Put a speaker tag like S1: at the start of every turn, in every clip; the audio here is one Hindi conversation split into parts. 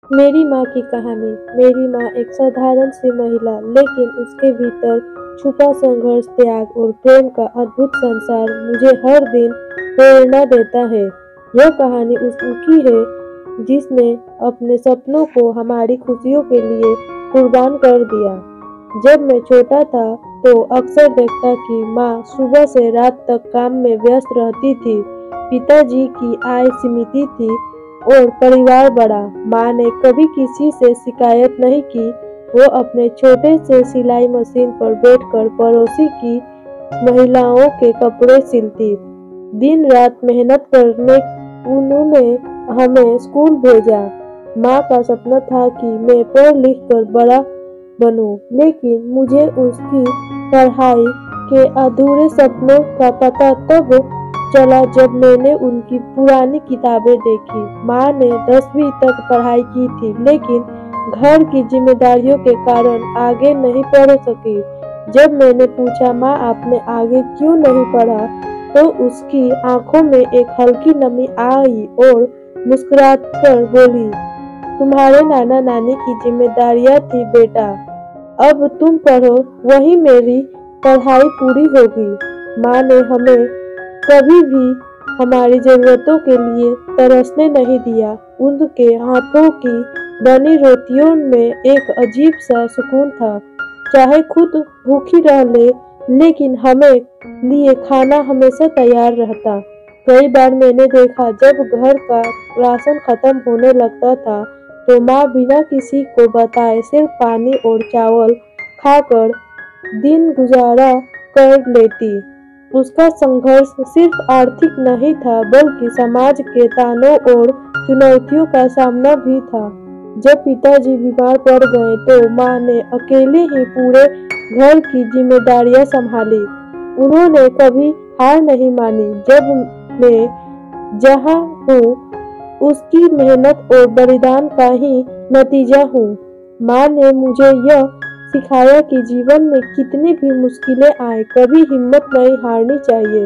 S1: मेरी माँ की कहानी। मेरी माँ एक साधारण सी महिला, लेकिन उसके भीतर छुपा संघर्ष, त्याग और प्रेम का अद्भुत संसार मुझे हर दिन प्रेरणा देता है। यह कहानी उनकी है जिसने अपने सपनों को हमारी खुशियों के लिए कुर्बान कर दिया। जब मैं छोटा था तो अक्सर देखता कि माँ सुबह से रात तक काम में व्यस्त रहती थी। पिताजी की आय सीमित थी और परिवार बड़ा। माँ ने कभी किसी से शिकायत नहीं की। वो अपने छोटे से सिलाई मशीन पर बैठकर पड़ोसी की महिलाओं के कपड़े सिलती। दिन रात मेहनत करने उन्होंने हमें स्कूल भेजा। माँ का सपना था कि मैं पढ़ लिख कर बड़ा बनूं, लेकिन मुझे उसकी पढ़ाई के अधूरे सपनों का पता तब चला जब मैंने उनकी पुरानी किताबें देखी। माँ ने 10वीं तक पढ़ाई की थी, लेकिन घर की जिम्मेदारियों के कारण आगे नहीं पढ़ सकी। जब मैंने पूछा, माँ आपने आगे क्यों नहीं पढ़ा, तो उसकी आंखों में एक हल्की नमी आई और मुस्कुराकर बोली, तुम्हारे नाना नानी की जिम्मेदारियां थी बेटा, अब तुम पढ़ो, वही मेरी पढ़ाई पूरी होगी। माँ ने हमें कभी भी हमारी जरूरतों के लिए तरसने नहीं दिया। उनके हाथों की बनी रोटियों में एक अजीब सा सुकून था। चाहे खुद भूखी रह ले, लेकिन हमें लिए खाना हमेशा तैयार रहता। कई बार मैंने देखा जब घर का राशन खत्म होने लगता था तो माँ बिना किसी को बताए सिर्फ पानी और चावल खाकर दिन गुजारा कर लेती। उसका संघर्ष सिर्फ आर्थिक नहीं था, बल्कि समाज के तानों और चुनौतियों का सामना भी था। जब पिताजी बीमार पड़ गए तो माँ ने अकेले ही पूरे घर की जिम्मेदारियां संभाली। उन्होंने कभी हार नहीं मानी। जब मैं जहाँ हूँ उसकी मेहनत और बलिदान का ही नतीजा हूँ। माँ ने मुझे यह सिखाया कि जीवन में कितनी भी मुश्किलें आए, कभी हिम्मत नहीं हारनी चाहिए।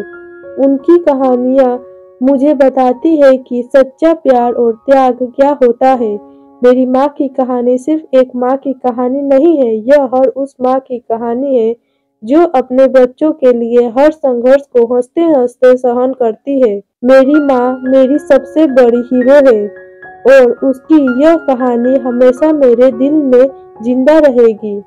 S1: उनकी कहानियाँ मुझे बताती है कि सच्चा प्यार और त्याग क्या होता है। मेरी माँ की कहानी सिर्फ एक माँ की कहानी नहीं है, यह हर उस माँ की कहानी है जो अपने बच्चों के लिए हर संघर्ष को हंसते हंसते सहन करती है। मेरी माँ मेरी सबसे बड़ी हीरो है और उसकी यह कहानी हमेशा मेरे दिल में जिंदा रहेगी।